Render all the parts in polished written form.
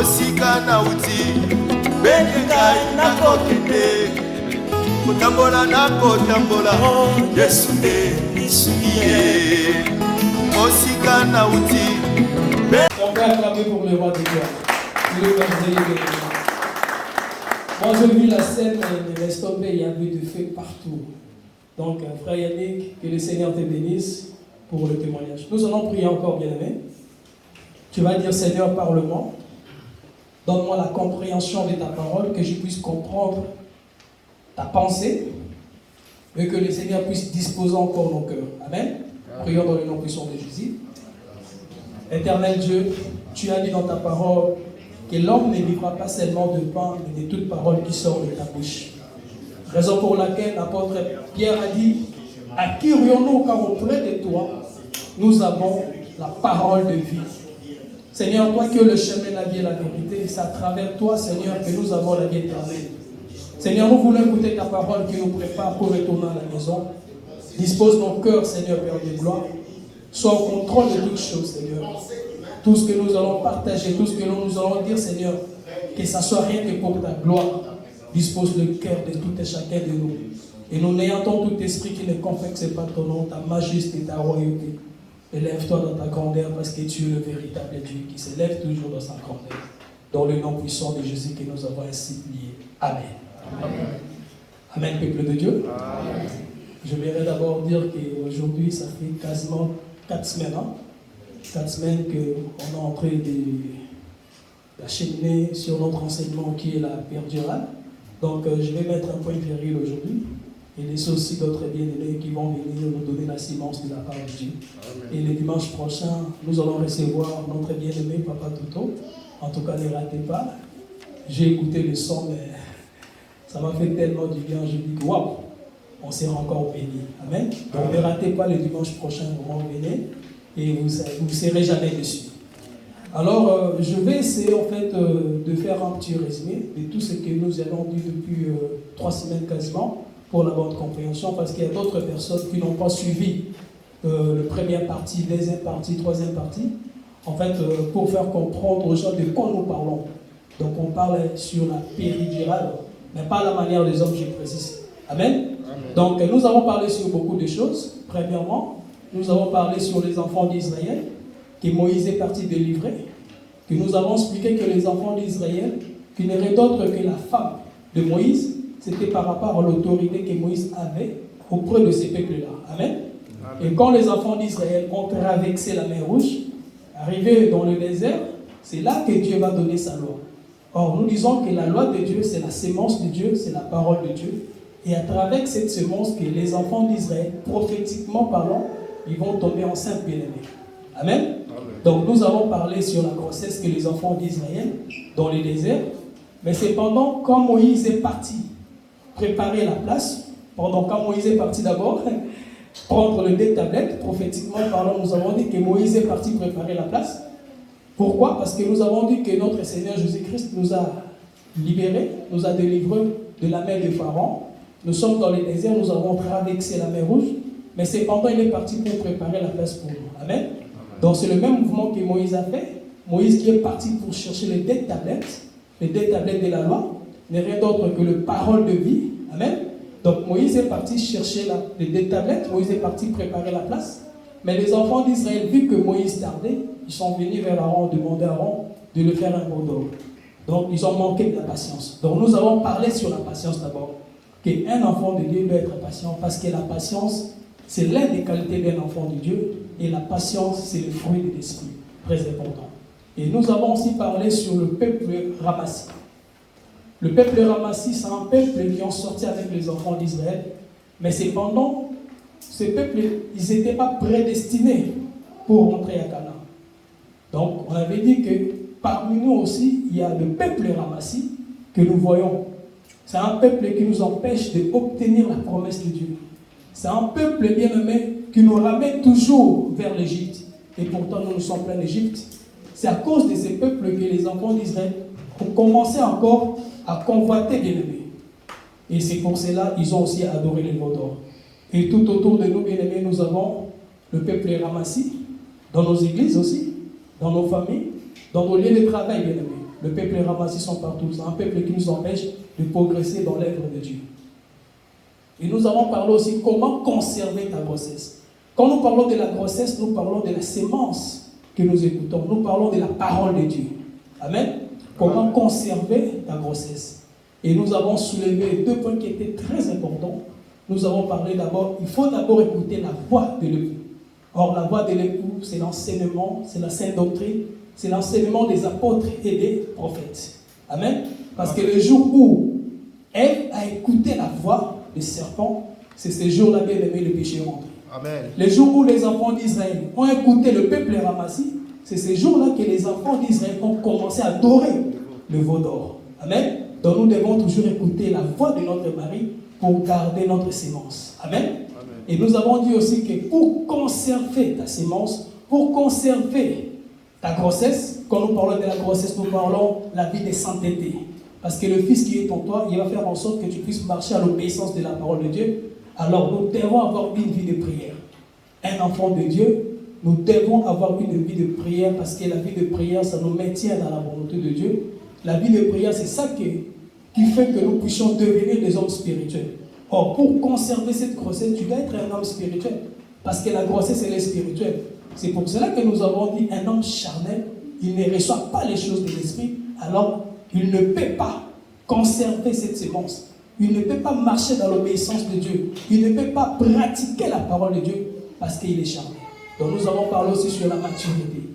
Mosika na uti Benga na kokende Kotambola na kotambola Yesu nde isuye Mosika na uti On va acclamer pour le roi de Dieu. Moi je vis la scène et laisse tomber, il y avait du feu partout. Donc frère Yannick, que le Seigneur te bénisse pour le témoignage. Nous allons prier encore, bien-aimé. Tu vas dire Seigneur, parle-moi. Donne-moi la compréhension de ta parole, que je puisse comprendre ta pensée et que le Seigneur puisse disposer encore nos cœurs. Amen. Prions dans le nom puissant de Jésus. Éternel Dieu, tu as dit dans ta parole que l'homme ne vivra pas seulement de pain, mais de toute parole qui sort de ta bouche. Raison pour laquelle l'apôtre Pierre a dit, à qui irions-nous car auprès de toi, nous avons la parole de vie. Seigneur, toi qui es le chemin, la vie et la vérité, c'est à travers toi, Seigneur, que nous avons la vie éternelle. Seigneur, nous voulons écouter ta parole qui nous prépare pour retourner à la maison. Dispose nos cœurs, Seigneur, Père de gloire. Sois au contrôle de toutes choses, Seigneur. Tout ce que nous allons partager, tout ce que nous allons dire, Seigneur, que ça soit rien que pour ta gloire. Dispose le cœur de tout et chacun de nous. Et nous n'ayantons tout esprit qui ne confesse pas ton nom, ta majesté, ta royauté. Élève-toi dans ta grandeur parce que tu es le véritable Dieu qui s'élève toujours dans sa grandeur. Dans le nom puissant de Jésus que nous avons ainsi prié. Amen. Amen. Amen, peuple de Dieu. Amen. Je voudrais d'abord dire qu'aujourd'hui, ça fait quasiment 4 semaines. 4 semaines qu'on est en train d'acheminer sur notre enseignement qui est la perdurale. Donc, je vais mettre un point viril aujourd'hui. Et laisser aussi d'autres bien-aimés qui vont venir nous donner la sémence de la part de Dieu. Amen. Et le dimanche prochain, nous allons recevoir notre bien-aimé Papa Toto. En tout cas, ne ratez pas. J'ai écouté le son, mais ça m'a fait tellement du bien. Je dis que waouh, on sera encore béni. Amen. Donc ne ratez pas le dimanche prochain, vous venez et vous ne serez jamais déçus. Alors, je vais essayer en fait de faire un petit résumé de tout ce que nous avons dit depuis 3 semaines quasiment, pour la bonne compréhension, parce qu'il y a d'autres personnes qui n'ont pas suivi la première partie, deuxième partie, troisième partie, en fait, pour faire comprendre aux gens de quoi nous parlons. Donc, on parle sur la péridurale, mais pas la manière des hommes, je précise. Amen. Amen. Donc, nous avons parlé sur beaucoup de choses. Premièrement, nous avons parlé sur les enfants d'Israël, que Moïse est parti délivrer, que nous avons expliqué que les enfants d'Israël, qui n'étaient d'autres que la femme de Moïse, c'était par rapport à l'autorité que Moïse avait auprès de ces peuples-là. Amen. Amen. Et quand les enfants d'Israël ont traversé la mer Rouge, arrivés dans le désert, c'est là que Dieu va donner sa loi. Or, nous disons que la loi de Dieu, c'est la sémence de Dieu, c'est la parole de Dieu. Et à travers cette sémence, que les enfants d'Israël, prophétiquement parlant, ils vont tomber enceintes bien-aimés. Amen. Amen. Donc, nous avons parlé sur la grossesse que les enfants d'Israël dans le désert. Mais cependant, quand Moïse est parti préparer la place, pendant quand Moïse est parti d'abord prendre les 2 tablettes, prophétiquement parlant, nous avons dit que Moïse est parti préparer la place. Pourquoi? Parce que nous avons dit que notre Seigneur Jésus-Christ nous a libérés, nous a délivrés de la main de Pharaon. Nous sommes dans le désert, nous avons traversé la mer Rouge, mais cependant il est parti pour préparer la place pour nous. Amen. Donc c'est le même mouvement que Moïse a fait. Moïse qui est parti pour chercher les 2 tablettes de la loi, n'est rien d'autre que le parole de vie. Amen. Donc Moïse est parti chercher les 2 tablettes, Moïse est parti préparer la place. Mais les enfants d'Israël, vu que Moïse tardait, ils sont venus vers Aaron, demander à Aaron de le faire un bon d'or. Donc ils ont manqué de la patience. Donc nous avons parlé sur la patience d'abord. Qu'un enfant de Dieu doit être patient, parce que la patience, c'est l'une des qualités d'un enfant de Dieu. Et la patience, c'est le fruit de l'esprit. Très important. Et nous avons aussi parlé sur le peuple Ramassi. Le peuple Ramassi, c'est un peuple qui ont sorti avec les enfants d'Israël. Mais cependant, ces peuples, ils n'étaient pas prédestinés pour rentrer à Canaan. Donc, on avait dit que parmi nous aussi, il y a le peuple Ramassi que nous voyons. C'est un peuple qui nous empêche d'obtenir la promesse de Dieu. C'est un peuple bien-aimé qui nous ramène toujours vers l'Égypte. Et pourtant, nous sommes plein d'Égypte. C'est à cause de ces peuples que les enfants d'Israël ont commencé encore à convoiter bien-aimés. Et c'est pour cela qu'ils ont aussi adoré les veaux d'or. Et tout autour de nous, bien-aimés, nous avons le peuple Ramassi, dans nos églises aussi, dans nos familles, dans nos lieux de travail, bien-aimés. le peuple est ramassé sont partout. C'est un peuple qui nous empêche de progresser dans l'œuvre de Dieu. Et nous avons parlé aussi comment conserver ta grossesse. Quand nous parlons de la grossesse, nous parlons de la sémence que nous écoutons. Nous parlons de la parole de Dieu. Amen. Comment conserver ta grossesse. Et nous avons soulevé 2 points qui étaient très importants. Nous avons parlé d'abord, il faut d'abord écouter la voix de l'époux. Or, la voix de l'époux, c'est l'enseignement, c'est la sainte doctrine, c'est l'enseignement des apôtres et des prophètes. Amen. Parce que le jour où Ève a écouté la voix du serpent, c'est ce jour-là, bien aimé, le péché est rentré. Amen. Le jour où les enfants d'Israël ont écouté le peuple Ramassi, c'est ce jour-là que les enfants d'Israël ont commencé à adorer le veau d'or. Amen. Donc nous devons toujours écouter la voix de notre mari pour garder notre sémence. Amen. Amen. Et nous avons dit aussi que pour conserver ta sémence, pour conserver ta grossesse, quand nous parlons de la grossesse, nous parlons de la vie de sainteté. Parce que le Fils qui est en toi, il va faire en sorte que tu puisses marcher à l'obéissance de la parole de Dieu. Alors nous devons avoir une vie de prière. Un enfant de Dieu, nous devons avoir une vie de prière parce que la vie de prière, ça nous maintient dans la volonté de Dieu. La vie de prière, c'est ça qui fait que nous puissions devenir des hommes spirituels. Or, pour conserver cette grossesse, tu dois être un homme spirituel. Parce que la grossesse, elle est spirituelle. C'est pour cela que nous avons dit un homme charnel, il ne reçoit pas les choses de l'esprit, alors il ne peut pas conserver cette sémence. Il ne peut pas marcher dans l'obéissance de Dieu. Il ne peut pas pratiquer la parole de Dieu parce qu'il est charnel. Donc nous avons parlé aussi sur la maturité.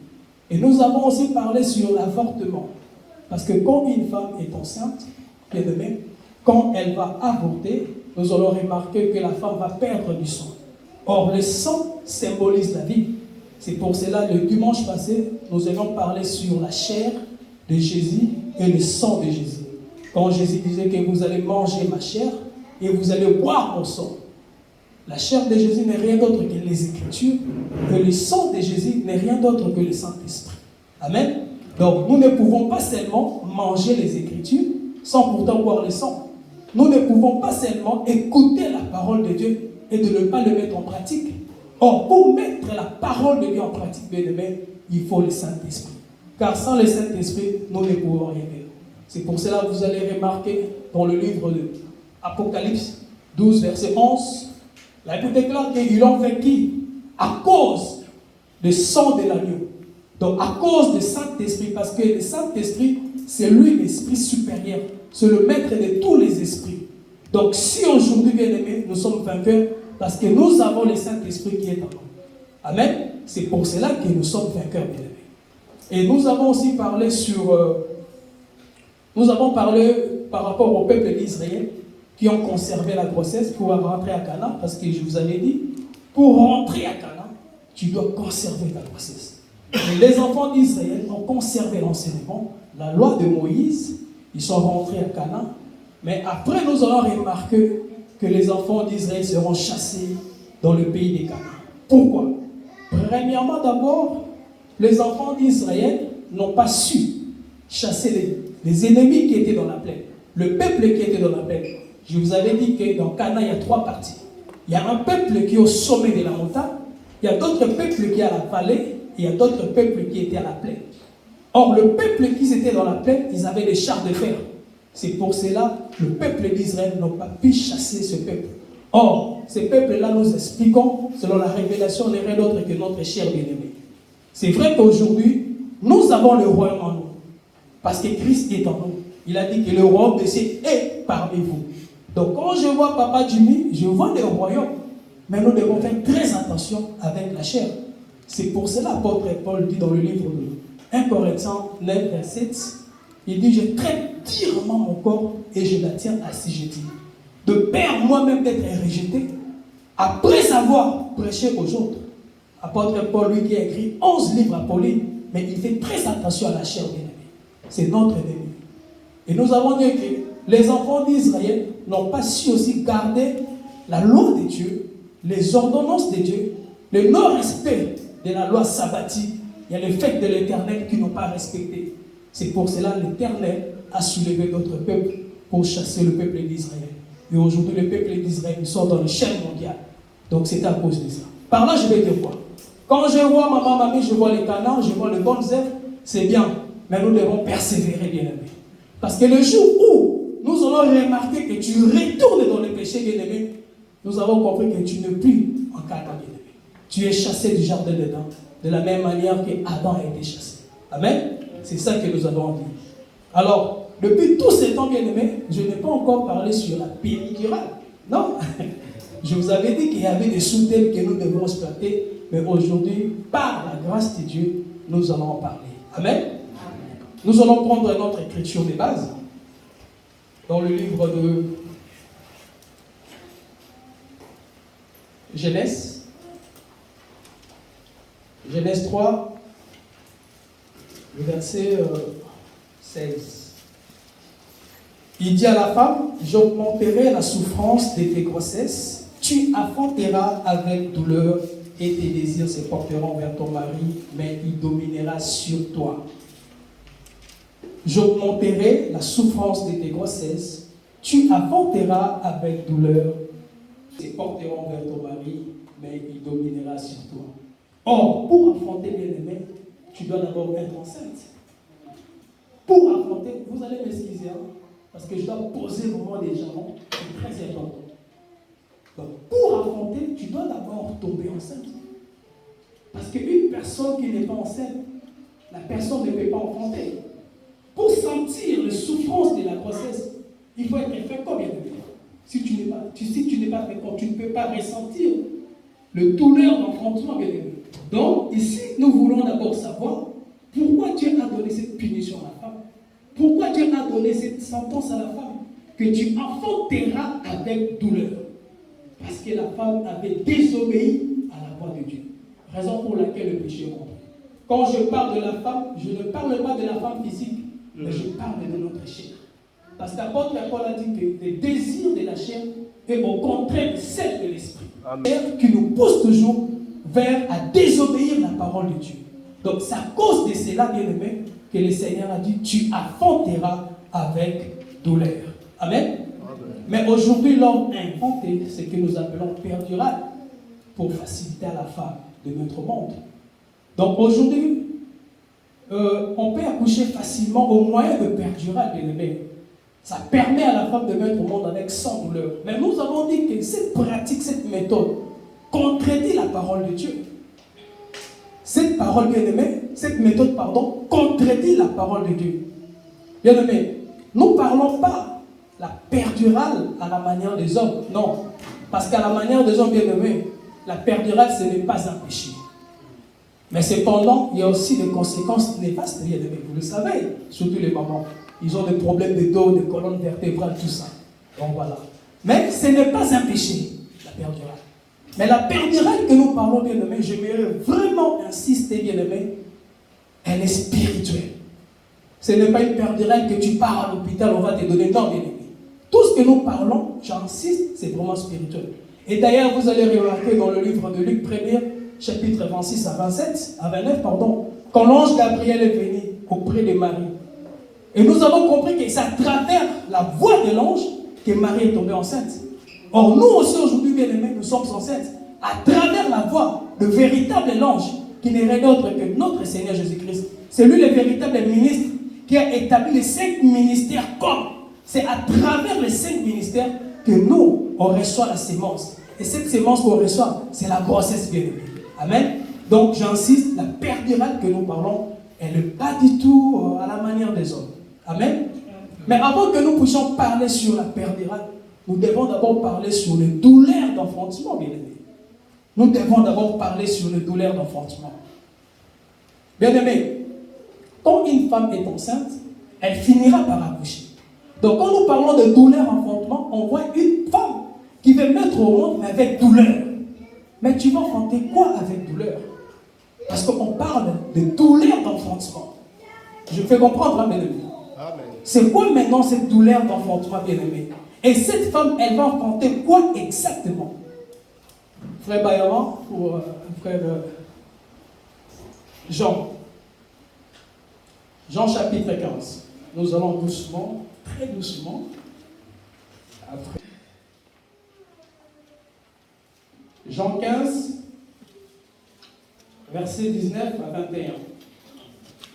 Et nous avons aussi parlé sur l'avortement. Parce que quand une femme est enceinte, bien de même, quand elle va avorter, nous allons remarquer que la femme va perdre du sang. Or, le sang symbolise la vie. C'est pour cela, le dimanche passé, nous avons parlé sur la chair de Jésus et le sang de Jésus. Quand Jésus disait que vous allez manger ma chair et vous allez boire mon sang. La chair de Jésus n'est rien d'autre que les Écritures et le sang de Jésus n'est rien d'autre que le Saint-Esprit. Amen. Donc, nous ne pouvons pas seulement manger les Écritures sans pourtant boire le sang. Nous ne pouvons pas seulement écouter la parole de Dieu et de ne pas le mettre en pratique. Or, pour mettre la parole de Dieu en pratique, bien aimé, il faut le Saint-Esprit. Car sans le Saint-Esprit, nous ne pouvons rien faire. C'est pour cela que vous allez remarquer dans le livre de Apocalypse 12, verset 11, la Bible déclare qu'ils l'ont vaincu à cause du sang de l'agneau. Donc, à cause du Saint-Esprit, parce que le Saint-Esprit, c'est lui l'Esprit supérieur. C'est le maître de tous les esprits. Donc, si aujourd'hui, bien aimé, nous sommes vainqueurs, parce que nous avons le Saint-Esprit qui est en nous. Amen. C'est pour cela que nous sommes vainqueurs, bien aimés. Et nous avons aussi parlé par rapport au peuple d'Israël qui ont conservé la grossesse pour rentrer à Canaan, parce que je vous avais dit, pour rentrer à Canaan, tu dois conserver ta grossesse. Et les enfants d'Israël ont conservé l'enseignement, la loi de Moïse, ils sont rentrés à Canaan, mais après nous allons remarquer que les enfants d'Israël seront chassés dans le pays des Canaan. Pourquoi? Premièrement, d'abord, les enfants d'Israël n'ont pas su chasser les ennemis qui étaient dans la plaine, le peuple qui était dans la plaine. Je vous avais dit que dans Canaan, il y a 3 parties. Il y a un peuple qui est au sommet de la montagne, il y a d'autres peuples qui sont à la vallée, et il y a d'autres peuples qui étaient à la plaine. Or, le peuple qui était dans la plaine, ils avaient des chars de fer. C'est pour cela que le peuple d'Israël n'a pas pu chasser ce peuple. Or, ce peuple-là, nous expliquons, selon la révélation, n'est rien d'autre que notre cher bien-aimé. C'est vrai qu'aujourd'hui, nous avons le royaume en nous. Parce que Christ est en nous. Il a dit que le royaume des cieux est parmi vous. Donc, quand je vois Papa Jimmy, je vois le royaume. Mais nous devons faire très attention avec la chair. C'est pour cela l'apôtre Paul dit dans le livre de 1 Corinthiens 9, verset 7, il dit, je traite durement mon corps et je la tiens assujettie. De peur moi-même d'être rejeté, après avoir prêché aux autres. Apôtre Paul, lui, qui a écrit 11 livres à Pauline, mais il fait très attention à la chair bien-aimée. C'est notre ennemi. Et nous avons dit que les enfants d'Israël n'ont pas su aussi garder la loi de Dieu, les ordonnances de Dieu, le non-respect de la loi sabbatique. Il y a les fêtes de l'Éternel qui n'ont pas respecté. C'est pour cela que l'Éternel a soulevé d'autres peuples pour chasser le peuple d'Israël. Et aujourd'hui, le peuple d'Israël sont dans le chaîne mondial. Donc c'est à cause de ça. Par là, je vais dire quoi? Quand je vois mamie, je vois les canards, je vois les bonnes œuvres, c'est bien. mais nous devons persévérer, bien-aimés. Parce que le jour où nous allons remarquer que tu retournes dans le péché, bien-aimé, nous avons compris que tu n'es plus en cadre, bien-aimé. Tu es chassé du jardin d'Éden, de la même manière que Adam a été chassé. Amen. C'est ça que nous avons dit. Alors, depuis tous ces temps, bien-aimés, je n'ai pas encore parlé sur la péridurale. Non. Je vous avais dit qu'il y avait des sous-thèmes que nous devons exploiter, mais aujourd'hui, par la grâce de Dieu, nous allons en parler. Amen. Nous allons prendre notre écriture de base dans le livre de Genèse. Genèse 3, le verset 16. Il dit à la femme, j'augmenterai la souffrance de tes grossesses, tu enfanteras avec douleur et tes désirs se porteront vers ton mari, mais il dominera sur toi. J'augmenterai la souffrance de tes grossesses, tu enfanteras avec douleur, se porteront vers ton mari, mais il dominera sur toi. Or, pour affronter, bien-aimé, tu dois d'abord être enceinte. Pour affronter, vous allez m'excuser, parce que je dois poser vraiment des jalons, c'est très important. Donc, pour affronter, tu dois d'abord tomber enceinte. Parce qu'une personne qui n'est pas enceinte, la personne ne peut pas enfanter. Pour sentir les souffrances de la grossesse, il faut être fécond, bien évidemment. Si tu n'es pas fécond, tu ne peux pas ressentir le douleur d'enfantement, bien évidemment. Donc, ici, nous voulons d'abord savoir pourquoi Dieu a donné cette punition à la femme. Pourquoi Dieu a donné cette sentence à la femme que tu enfanteras avec douleur. Parce que la femme avait désobéi à la voix de Dieu. Raison pour laquelle le péché est rentré. Quand je parle de la femme, je ne parle pas de la femme physique, mais je parle de notre chair. Parce qu'apôtre Paul a dit que le désir de la chair est au contraire de celle de l'esprit. Qui nous pousse toujours vers à désobéir la parole de Dieu. Donc c'est à cause de cela, bien aimé, que le Seigneur a dit, tu enfanteras avec douleur. Amen. Mais aujourd'hui, l'homme a inventé ce que nous appelons péridurale pour faciliter à la femme de notre monde. Donc aujourd'hui, on peut accoucher facilement au moyen de péridurale, bien aimé. Ça permet à la femme de mettre au monde avec sans douleur. Mais nous avons dit que cette pratique, cette méthode, contredit la parole de Dieu. Cette parole, bien aimé, cette méthode, pardon, contredit la parole de Dieu. Bien aimé, nous ne parlons pas la péridurale à la manière des hommes. Non. Parce qu'à la manière des hommes, bien aimé, la péridurale, ce n'est pas un péché. Mais cependant, il y a aussi des conséquences néfastes, bien aimé. Vous le savez, surtout les mamans. Ils ont des problèmes de dos, de colonne vertébrale, tout ça. Donc voilà. Mais ce n'est pas un péché, la péridurale. Mais la péridurale que nous parlons, bien aimé, j'aimerais vraiment insister, bien aimé, elle est spirituelle. Ce n'est pas une péridurale que tu pars à l'hôpital, on va te donner. Non, bien aimé. Tout ce que nous parlons, j'insiste, c'est vraiment spirituel. Et d'ailleurs, vous allez remarquer dans le livre de Luc 1er, chapitre 26 à 27, à 29, pardon, quand l'ange Gabriel est venu auprès de Marie. Et nous avons compris que c'est à travers la voix de l'ange que Marie est tombée enceinte. Or, nous aussi aujourd'hui, bien aimés, nous sommes enceintes à travers la voix, le véritable ange, qui n'est rien d'autre que notre Seigneur Jésus-Christ. C'est lui le véritable ministre qui a établi les 5 ministères comme. C'est à travers les 5 ministères que nous, on reçoit la sémence. Et cette sémence qu'on reçoit, c'est la grossesse bien aimée. Amen. Donc, j'insiste, la péridurale que nous parlons, elle n'est pas du tout à la manière des hommes. Amen. Mais avant que nous puissions parler sur la péridurale, nous devons d'abord parler sur les douleurs d'enfantement, bien aimé. Nous devons d'abord parler sur les douleurs d'enfantement. Bien aimé, quand une femme est enceinte, elle finira par accoucher. Donc quand nous parlons de douleurs d'enfantement, on voit une femme qui veut mettre au monde, mais avec douleur. Mais tu vas enfanter quoi avec douleur? Parce qu'on parle de douleur d'enfantement. Je fais comprendre, hein, bien aimé. C'est quoi maintenant cette douleur d'enfantement, bien aimé? Et cette femme, elle va enfanter quoi exactement? Frère Bayaman ou frère Jean. Jean chapitre 15. Nous allons doucement, très doucement. Après. Jean 15, verset 19 à 21.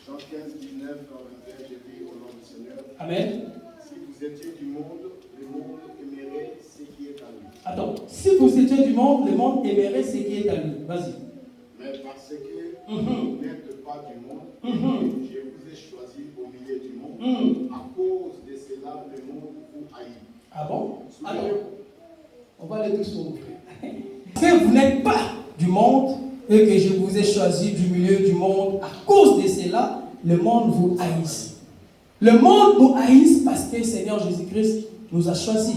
Jean 15, 19 21, j'ai dit au nom du Seigneur. Amen. Si vous étiez du monde, le monde aimerait ce qui est à lui. Attends, si vous étiez du monde, le monde aimerait ce qui est à lui. Vas-y. Mais parce que vous n'êtes pas du monde, je vous ai choisi au milieu du monde. À cause de cela, le monde vous haït. Ah bon? Alors, on va aller tous sur mon frère. Que vous n'êtes pas du monde et que je vous ai choisi du milieu du monde, à cause de cela, le monde vous haït. Le monde nous haït parce que le Seigneur Jésus-Christ nous a choisis.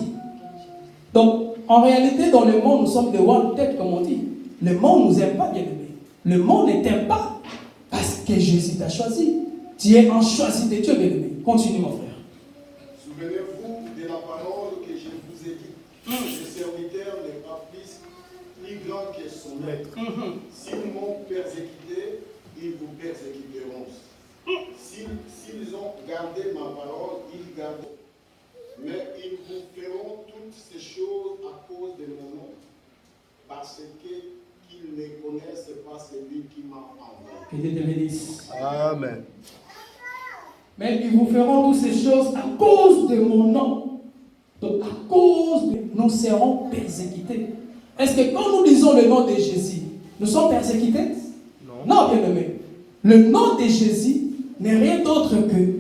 Donc, en réalité, dans le monde, nous sommes des one-tête, comme on dit. Le monde ne nous aime pas, bien aimé. Le monde ne t'aime pas parce que Jésus t'a choisi. Tu es un choisi de Dieu, bien aimé. Continue, mon frère. Souvenez-vous de la parole que je vous ai dit. Le serviteur n'est pas plus grand que son maître. S'ils m'ont persécuté, ils vous persécuteront. S'ils ont gardé ma parole, ils garderont. Mais ils vous feront toutes ces choses à cause de mon nom, parce qu'ils ne connaissent pas celui qui m'a envoyé. Que Dieu te bénisse. Amen. Mais ils vous feront toutes ces choses à cause de mon nom. Donc, à cause de nous serons persécutés. Est-ce que quand nous disons le nom de Jésus, nous sommes persécutés? Non, bien aimé. Le nom de Jésus n'est rien d'autre que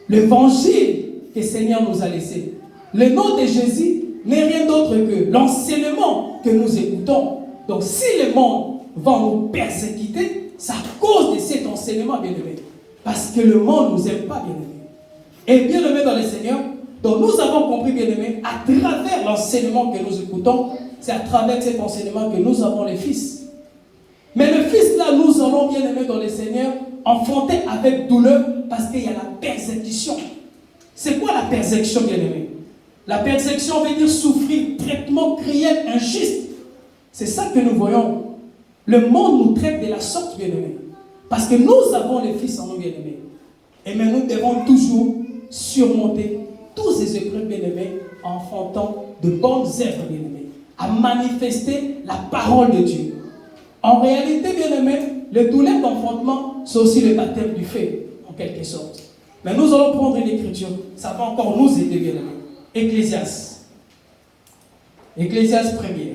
l'évangile que le Seigneur nous a laissé. Le nom de Jésus n'est rien d'autre que l'enseignement que nous écoutons. Donc, si le monde va nous persécuter, c'est à cause de cet enseignement, bien aimé. Parce que le monde ne nous aime pas, bien aimé. Et bien aimé dans le Seigneur, donc nous avons compris, bien aimé, à travers l'enseignement que nous écoutons, c'est à travers cet enseignement que nous avons les fils. Mais le fils là, nous allons, bien aimé dans le Seigneur, enfanter avec douleur parce qu'il y a la persécution. C'est quoi la persécution, bien aimé? La persécution veut dire souffrir, traitement cruel, injuste. C'est ça que nous voyons. Le monde nous traite de la sorte, bien aimé. Parce que nous avons les fils en nous, bien aimés. Et mais nous devons toujours surmonter tous ces épreuves, bien aimés, en enfantant de bonnes œuvres, bien aimés, à manifester la parole de Dieu. En réalité, bien aimés, le douleur d'enfantement, c'est aussi le baptême du feu, en quelque sorte. Mais nous allons prendre une écriture, ça va encore nous aider, bien aimés. Ecclésiaste. Ecclésiaste 1er.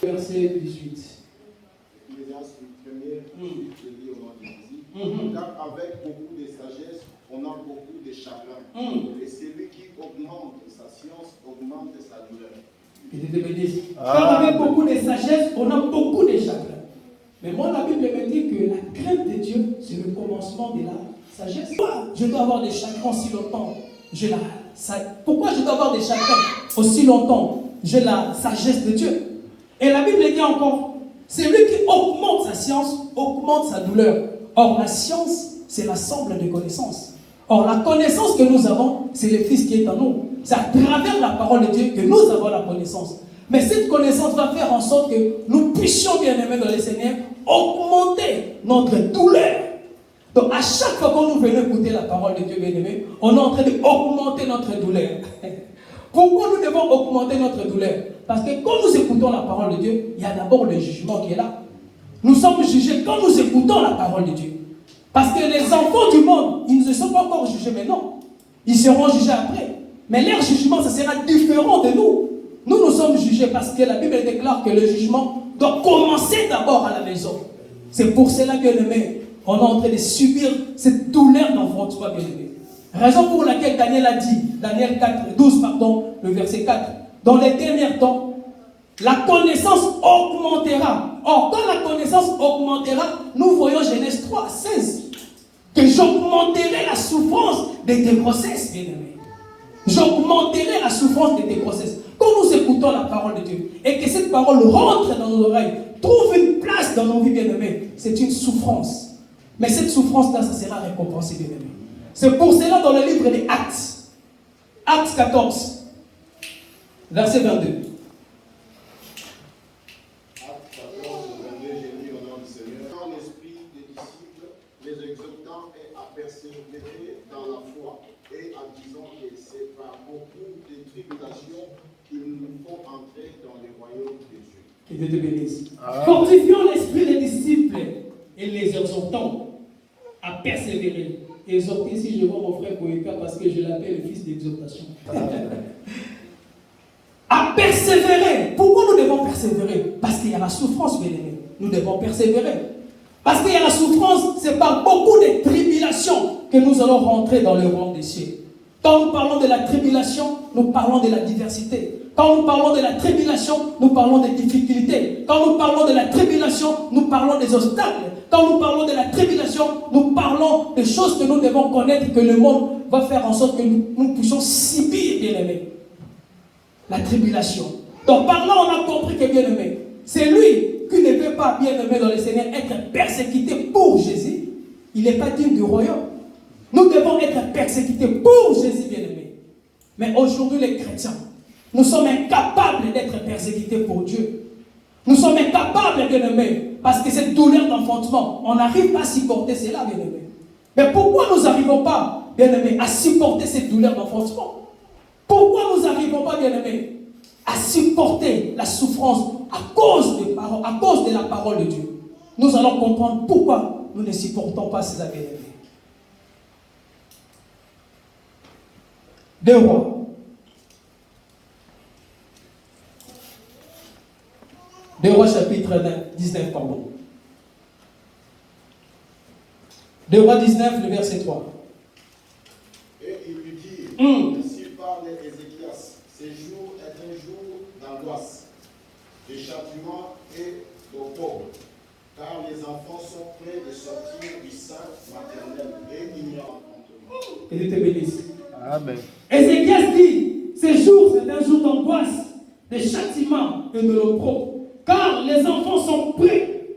Verset 18. Ecclésiaste 1er, je lis au nom de Jésus. Car avec beaucoup de sagesse, on a beaucoup de chagrin. Et celui qui augmente sa science augmente sa douleur. Car avec beaucoup de sagesse, on a beaucoup de chagrin. Mais moi, la Bible me dit que la crainte de Dieu, c'est le commencement de la sagesse. Pourquoi je dois avoir des chagrins aussi longtemps? Pourquoi je dois avoir des chagrins aussi longtemps? J'ai la sagesse de Dieu. Et la Bible dit encore, celui qui augmente sa science, augmente sa douleur. Or, la science, c'est l'ensemble des connaissances. Or, la connaissance que nous avons, c'est le Fils qui est en nous. C'est à travers la parole de Dieu que nous avons la connaissance. Mais cette connaissance va faire en sorte que nous puissions, bien aimés dans le Seigneur, augmenter notre douleur. Donc, à chaque fois que nous venons écouter la parole de Dieu, bien aimé, on est en train d'augmenter notre douleur. Pourquoi nous devons augmenter notre douleur? Parce que quand nous écoutons la parole de Dieu, il y a d'abord le jugement qui est là. Nous sommes jugés quand nous écoutons la parole de Dieu. Parce que les enfants du monde, ils ne se sont pas encore jugés maintenant. Ils seront jugés après. Mais leur jugement, ça sera différent de nous. Nous sommes jugés parce que la Bible déclare que le jugement doit commencer d'abord à la maison. C'est pour cela, bien aimé, on est en train de subir cette douleur d'enfantement, bien aimé. Raison pour laquelle Daniel a dit, Daniel 12, le verset 4, dans les derniers temps, la connaissance augmentera. Or, quand la connaissance augmentera, nous voyons Genèse 3, 16, que j'augmenterai la souffrance de tes grossesses, bien aimé. J'augmenterai la souffrance de tes grossesses. Quand nous écoutons la parole de Dieu et que cette parole rentre dans nos oreilles, trouve une place dans nos vies, bien aimés, c'est une souffrance. Mais cette souffrance-là, ça sera récompensé, bien aimé. C'est pour cela dans le livre des Actes, Actes 14, verset 22. Actes 14, 22, j'ai lu au nom du Seigneur. En esprit des disciples, les exhortant et à persévérer dans la foi et en disant que c'est par beaucoup de tribulations qu'il nous faut entrer dans le royaume de Dieu. Que Dieu te bénisse. Amen. Fortifions l'esprit des disciples et les exhortons à persévérer. Exhorter, si je vois mon frère Koïka, parce que je l'appelle le fils d'exhortation. À persévérer. Pourquoi nous devons persévérer? Parce qu'il y a la souffrance, bien aimé. Nous devons persévérer. Parce qu'il y a la souffrance, c'est par beaucoup de tribulations que nous allons rentrer dans le royaume des cieux. Quand nous parlons de la tribulation, nous parlons de la diversité. Quand nous parlons de la tribulation, nous parlons des difficultés. Quand nous parlons de la tribulation, nous parlons des obstacles. Quand nous parlons de la tribulation, nous parlons des choses que nous devons connaître, que le monde va faire en sorte que nous puissions subir, bien aimé. La tribulation. Donc par là, on a compris que, bien aimé, c'est lui qui ne veut pas, bien aimé dans le Seigneur, être persécuté pour Jésus. Il n'est pas digne du royaume. Nous devons être persécutés pour Jésus, bien aimé. Mais aujourd'hui, les chrétiens, nous sommes incapables d'être persécutés pour Dieu. Nous sommes incapables, bien aimé, parce que cette douleur d'enfantement, on n'arrive pas à supporter cela, bien aimé. Mais pourquoi nous n'arrivons pas, bien aimé, à supporter cette douleur d'enfantement? Pourquoi nous n'arrivons pas, bien aimé, à supporter la souffrance à cause de la parole de Dieu? Nous allons comprendre pourquoi nous ne supportons pas ces bien-aimés. 2 Rois. 2 Rois chapitre 19, pardon. 2 Rois 19, le verset 3. Et il lui dit, ainsi parle Ézéchias, ce jour est un jour d'angoisse, de châtiment et d'opprobre, car les enfants sont prêts de sortir du sein maternel et il n'y a enfantement. Que Dieu te bénisse. Amen. Ézéchias dit, ce jour c'est un jour d'angoisse, de châtiment et de l'opprobre, car les enfants sont prêts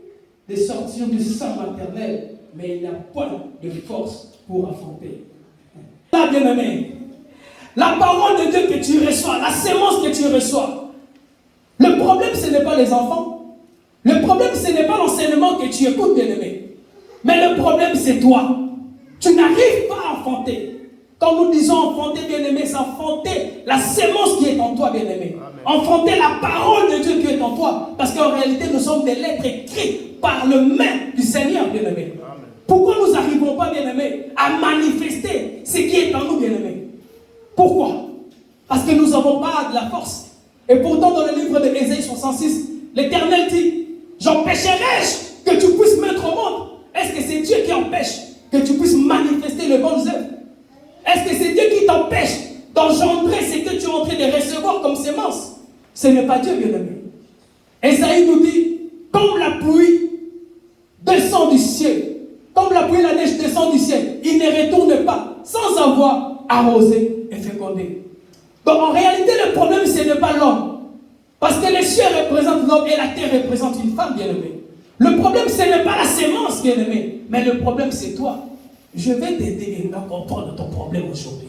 de sortir du sein maternel, mais il n'y a point de force pour affronter. Là, bien-aimé, la parole de Dieu que tu reçois, la sémence que tu reçois, le problème ce n'est pas les enfants, le problème ce n'est pas l'enseignement que tu écoutes, bien-aimé, mais le problème c'est toi. Tu n'arrives pas à enfanter. Quand nous disons enfanter, bien-aimé, c'est enfanter la sémence qui est en toi, bien-aimé. Enfanter la parole de Dieu qui est en toi. Parce qu'en réalité, nous sommes des lettres écrites par le main du Seigneur, bien-aimé. Pourquoi nous n'arrivons pas, bien-aimé, à manifester ce qui est en nous, bien-aimé? Pourquoi? Parce que nous n'avons pas de la force. Et pourtant, dans le livre de Ésaïe 66, l'Éternel dit, j'empêcherai-je que tu puisses mettre au monde? Est-ce que c'est Dieu qui empêche que tu puisses manifester les bonnes œuvres? Est-ce que c'est Dieu qui t'empêche d'engendrer ce que tu es en train de recevoir comme sémence? Ce n'est pas Dieu, bien-aimé. Ésaïe nous dit, comme la pluie descend du ciel, comme la pluie et la neige descend du ciel, il ne retourne pas sans avoir arrosé et fécondé. Donc en réalité, le problème, ce n'est pas l'homme. Parce que les cieux représentent l'homme et la terre représente une femme, bien-aimée. Le problème, ce n'est pas la sémence, bien-aimé, mais le problème, c'est toi. Je vais t'aider à comprendre ton problème aujourd'hui.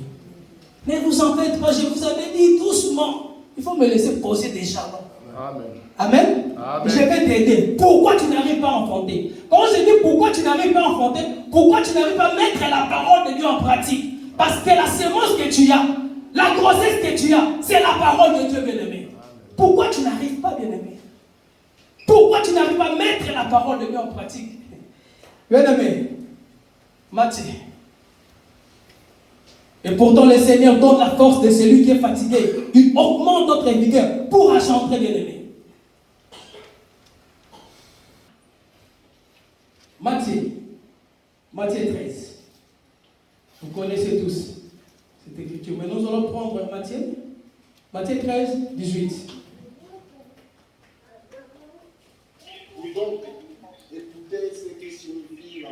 Ne vous en faites pas, je vous avais dit doucement. Il faut me laisser poser des jalons. Amen. Amen. Amen. Je vais t'aider. Pourquoi tu n'arrives pas à enfanter? Quand je dis pourquoi tu n'arrives pas à enfanter, pourquoi tu n'arrives pas à mettre la parole de Dieu en pratique? Parce que la sémence que tu as, la grossesse que tu as, c'est la parole de Dieu, bien-aimé. Pourquoi tu n'arrives pas, bien-aimé? Pourquoi tu n'arrives pas à mettre la parole de Dieu en pratique? Bien-aimé, Matthieu. Et pourtant le Seigneur donne la force de celui qui est fatigué. Il augmente notre vigueur pour engendrer, bien-aimé. Matthieu 13. Vous connaissez tous cette écriture. Mais nous allons prendre Matthieu 13, 18. Oui, donc, écoutez ce que signifie la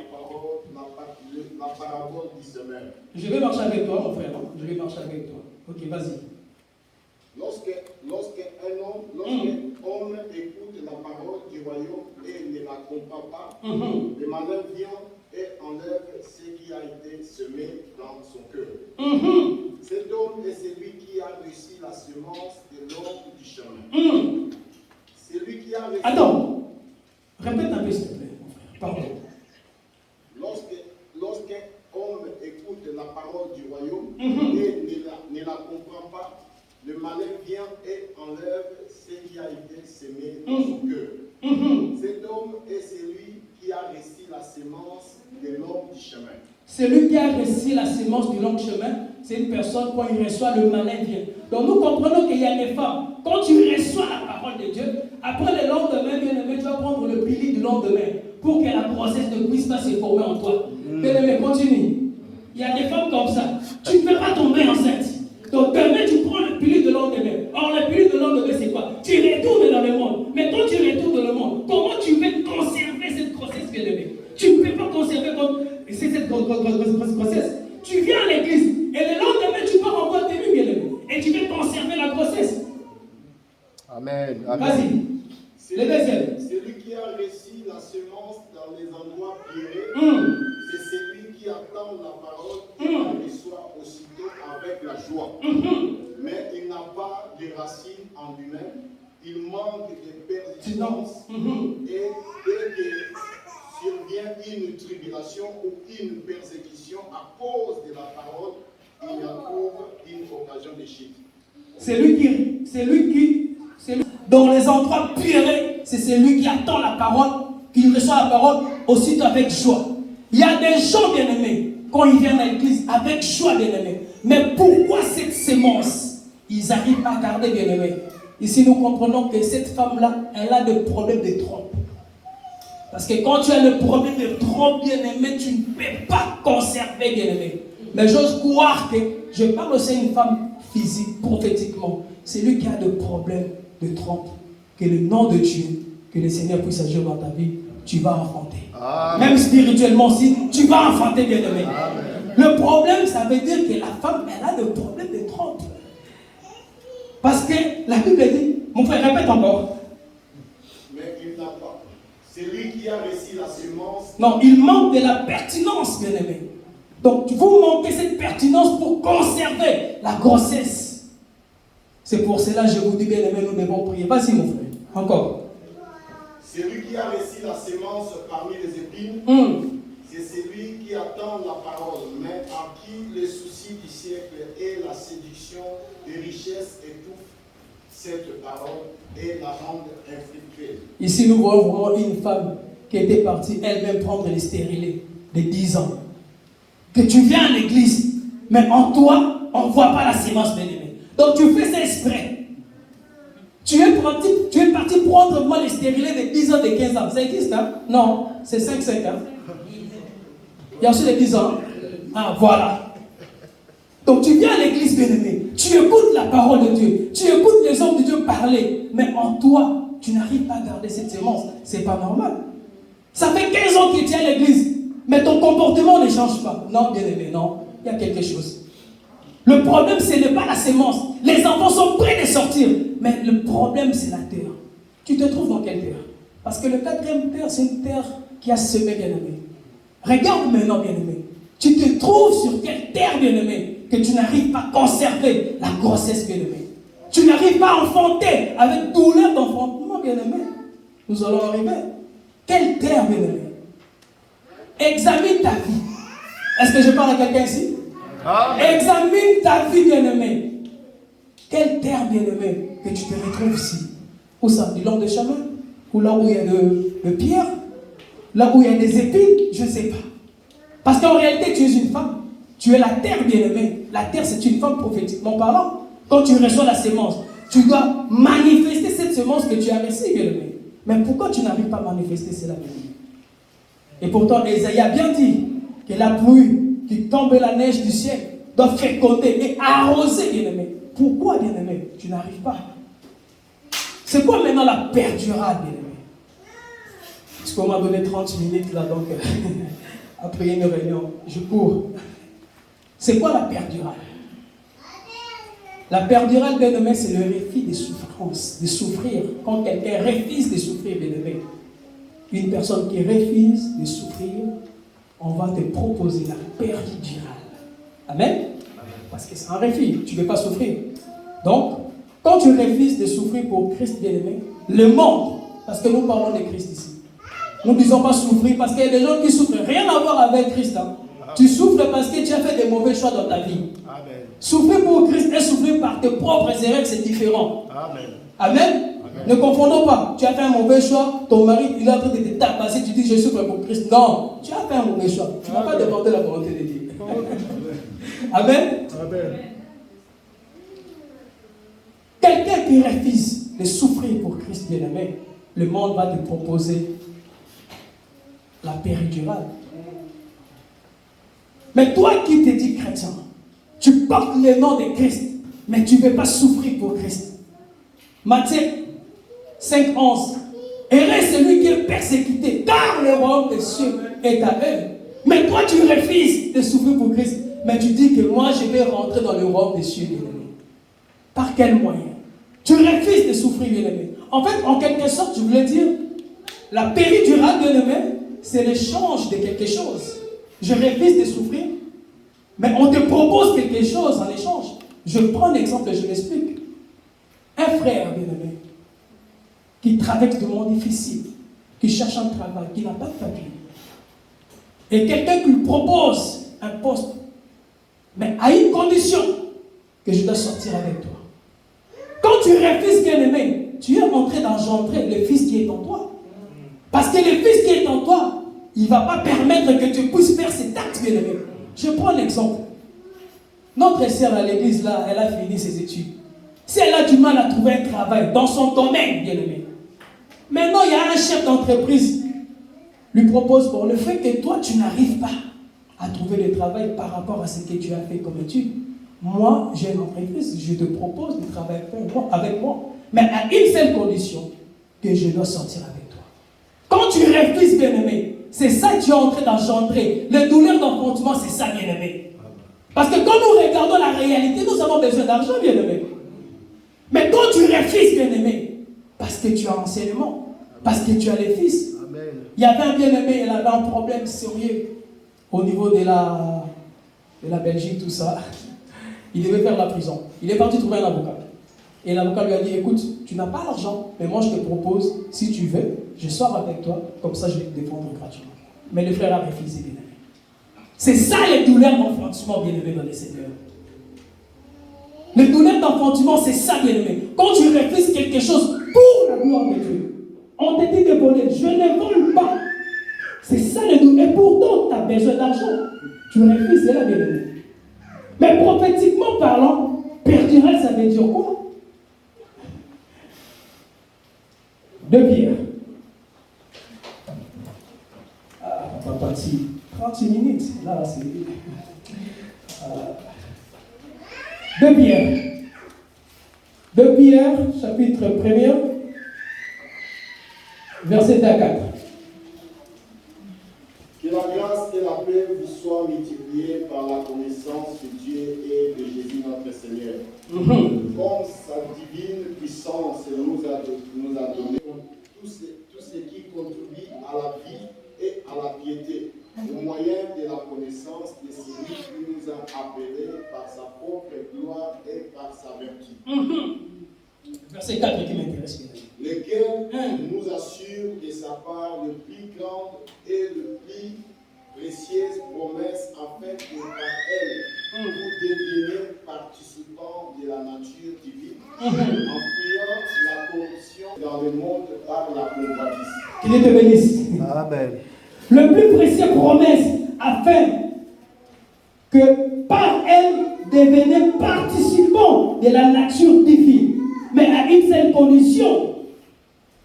parabole du semeur. Je vais marcher avec toi, mon frère. Je vais marcher avec toi. Ok, vas-y. Lorsqu'un homme écoute la parole du royaume et ne la comprend pas, le malheur vient et enlève ce qui a été semé dans son cœur. Cet homme est celui qui a reçu la semence de l'ordre du chemin. Celui qui a reçu... Attends. Répète un peu, s'il te plaît, mon frère. Pardon. Lorsqu'un homme écoute la parole du royaume et ne la comprend pas, le malheur vient et enlève ce qui a été semé dans son de l'homme du chemin. Celui qui a reçu la semence du long chemin, c'est une personne, quand il reçoit, le malin vient. Donc nous comprenons qu'il y a des femmes, quand tu reçois la parole de Dieu, après le lendemain, bien aimé, tu vas prendre le pili du lendemain pour que la grossesse ne puisse pas se former en toi. Bien aimé, continue. Il y a des femmes comme ça. Tu ne peux pas tomber enceinte. Donc demain, tu prends le pili de lendemain. Or, le pili de lendemain, c'est quoi? Tu retournes dans le monde. Mais quand tu retournes dans le monde, comment tu veux conserver cette grossesse, bien aimé? Tu ne peux pas conserver cette grossesse. Tu viens à l'église et le lendemain, tu pars en boîte de nuit, bien aimé. Et tu veux conserver la grossesse. Amen. Vas-y. Le deuxième. Celui qui a reçu la semence dans les endroits pierreux, c'est celui qui attend la parole et la reçoit aussitôt avec la joie. Mais il n'a pas de racines en lui-même, il manque de persistance et dès que survient une tribulation ou une persécution à cause de la parole, il y trouve une occasion de chute. Dans les endroits pierreux, c'est celui qui attend la parole, qui reçoit la parole aussitôt avec joie. Il y a des gens bien-aimés, quand ils viennent à l'église, avec joie bien-aimés. Mais pourquoi cette sémence? Ils n'arrivent pas à garder bien-aimés. Ici, nous comprenons que cette femme-là, elle a des problèmes de trompe. Parce que quand tu as le problème de trompe, bien-aimé, tu ne peux pas conserver, bien-aimé. Mais j'ose croire que, je parle aussi d'une femme physique, prophétiquement. C'est lui qui a des problèmes de trompe. Que le nom de Dieu, que le Seigneur puisse agir dans ta vie, tu vas enfanter. Amen. Même spirituellement aussi, tu vas enfanter, bien-aimé. Le problème, ça veut dire que la femme, elle a des problèmes de trompe. Parce que la Bible dit, mon frère, répète encore. Mais il n'a pas. C'est lui qui a reçu la semence. Non, il manque de la pertinence, bien-aimé. Donc, vous manquez cette pertinence pour conserver la grossesse. C'est pour cela que je vous dis, bien-aimé, nous devons prier. Vas-y, mon frère. Encore. Celui qui a reçu la semence parmi les épines, c'est celui qui attend la parole, mais à qui les soucis du siècle et la séduction des richesses étouffent cette parole et la rendent infructueuse. Ici, nous voyons vraiment une femme qui était partie elle-même prendre les stérilés de 10 ans. Que tu viens à l'église, mais en toi, on ne voit pas la sémence, bien-aimé. Donc tu fais ça exprès. Tu es parti prendre moi les stérilés de 10 ans, de 15 ans. Ça existe, hein? Non, c'est 5 ans. Il y a aussi les 10 ans. Ah, voilà. Donc tu viens à l'église, bien-aimé. Tu écoutes la parole de Dieu. Tu écoutes les hommes de Dieu parler. Mais en toi, tu n'arrives pas à garder cette sémence. C'est pas normal. Ça fait 15 ans que tu es à l'église. Mais ton comportement ne change pas. Non, bien-aimé, non. Il y a quelque chose. Le problème, ce n'est pas la sémence. Les enfants sont prêts de sortir. Mais le problème, c'est la terre. Tu te trouves dans quelle terre? Parce que le 4e terre, c'est une terre qui a semé, bien-aimé. Regarde maintenant, bien-aimé. Tu te trouves sur quelle terre, bien-aimé, que tu n'arrives pas à conserver la grossesse, bien-aimé. Tu n'arrives pas à enfanter avec douleur d'enfantement, bien-aimé. Nous allons arriver. Quelle terre, bien-aimé? Examine ta vie. Est-ce que je parle à quelqu'un ici? Examine ta vie, bien-aimé. Quelle terre, bien-aimé, que tu te retrouves ici? Où ça? Du long de chemin? Ou là où il y a de pierres? Là où il y a des épines? Je ne sais pas. Parce qu'en réalité, tu es une femme. Tu es la terre, bien-aimé. La terre, c'est une femme prophétiquement parlant. Quand tu reçois la sémence, tu dois manifester cette semence que tu as reçue, bien-aimé. Mais pourquoi tu n'arrives pas à manifester cela, bien-aimé? Et pourtant, Esaïe a bien dit que la pluie qui tombe la neige du ciel doit féconder et arroser, bien-aimé. Pourquoi, bien-aimé, tu n'arrives pas? C'est quoi maintenant la perdurale, bien-aimé? Parce qu'on m'a donné 30 minutes là, donc après une réunion, je cours. C'est quoi la perdurale? La perdurale, bien-aimé, c'est le refus des souffrances, de souffrir. Quand quelqu'un refuse de souffrir, bien-aimé, une personne qui refuse de souffrir, on va te proposer la perdurale. Amen? Parce que c'est un refus, tu ne veux pas souffrir. Donc, quand tu refuses de souffrir pour Christ, bien-aimé, le monde, parce que nous parlons de Christ ici, nous ne disons pas souffrir parce qu'il y a des gens qui souffrent, rien à voir avec Christ. Hein. Tu souffres parce que tu as fait des mauvais choix dans ta vie. Amen. Souffrir pour Christ et souffrir par tes propres erreurs, c'est différent. Amen. Amen. Ne confondons pas. Tu as fait un mauvais choix, ton mari il est en train de te tabasser, tu dis je souffre pour Christ. Non, tu as fait un mauvais choix. Tu ne vas pas demander la volonté de Dieu. Amen. Amen. Quelqu'un qui refuse de souffrir pour Christ bien-aimé, le monde va te proposer la péridurale. Mais toi qui te dis chrétien, tu portes le nom de Christ, mais tu ne veux pas souffrir pour Christ. Matthieu 5:11. Heureux celui qui est persécuté, car le royaume des cieux est à eux. Mais toi, tu refuses de souffrir pour Christ. Mais tu dis que moi, je vais rentrer dans le royaume des cieux, bien-aimé. Par quel moyen? Tu refuses de souffrir, bien-aimé. En fait, en quelque sorte, je voulais dire, la péridurale, bien-aimé, c'est l'échange de quelque chose. Je refuse de souffrir, mais on te propose quelque chose en échange. Je prends l'exemple et je m'explique. Un frère, bien-aimé, qui traverse des moments difficiles, qui cherche un travail, qui n'a pas de papier, et quelqu'un qui lui propose un poste, mais à une condition, que je dois sortir avec toi. Quand tu refuses, bien-aimé, tu es en train d'engendrer le fils qui est en toi. Parce que le fils qui est en toi, il ne va pas permettre que tu puisses faire cet acte, bien-aimé. Je prends l'exemple. Notre sœur à l'église, là, elle a fini ses études. Si elle a du mal à trouver un travail dans son domaine, bien-aimé, maintenant il y a un chef d'entreprise lui propose, pour le fait que toi tu n'arrives pas à trouver le travail par rapport à ce que tu as fait comme étude, moi j'ai une entreprise, je te propose de travailler avec moi, mais à une seule condition, que je dois sortir avec toi. Quand tu refuses, bien-aimé, c'est ça que tu es en train d'engendrer. Le douleur d'enfantement, c'est ça, bien-aimé. Parce que quand nous regardons la réalité, nous avons besoin d'argent, bien-aimé. Mais quand tu refuses, bien-aimé, parce que tu as enseignement, parce que tu as les fils. Amen. Il y avait un bien-aimé, il avait un problème sérieux au niveau de la Belgique, tout ça. Il devait faire la prison. Il est parti trouver un avocat. Et l'avocat lui a dit, écoute, tu n'as pas l'argent, mais moi je te propose, si tu veux, je sors avec toi, comme ça je vais te défendre gratuitement. Mais le frère a refusé, bien-aimé. C'est ça les douleurs d'enfantement, bien-aimé, dans les Seigneurs. Les douleurs d'enfantement, c'est ça, bien-aimé. Quand tu refuses quelque chose pour la gloire de Dieu, on te dit de voler, je ne vole pas. C'est ça les douleurs. Et pourtant, tu as besoin d'argent. Tu refuses, c'est là, bien-aimé. Mais prophétiquement parlant, perdural, ça veut dire quoi? De Pierre. Ah, on va partir 30 minutes. Là, c'est. De Pierre. De Pierre, chapitre 1er, verset 4. Que la grâce et la paix vous soient multipliées par la connaissance de Dieu et de Jésus notre Seigneur. Comme sa divine puissance nous a donné tout ce qui contribue à la vie et à la piété, au moyen de la connaissance de celui qui nous a appelés par sa propre gloire et par sa vertu. Verset 4 qui m'intéresse. Lequel nous assure de sa part le plus grande et le plus précieuse promesse, afin que par elle vous deveniez participants de la nature divine, en fuyant la corruption dans le monde par la convoitise. Qu'il te bénisse. Amen. Le plus précieux promesse, afin que par elle devenez participants de la nature divine, mais à une seule condition,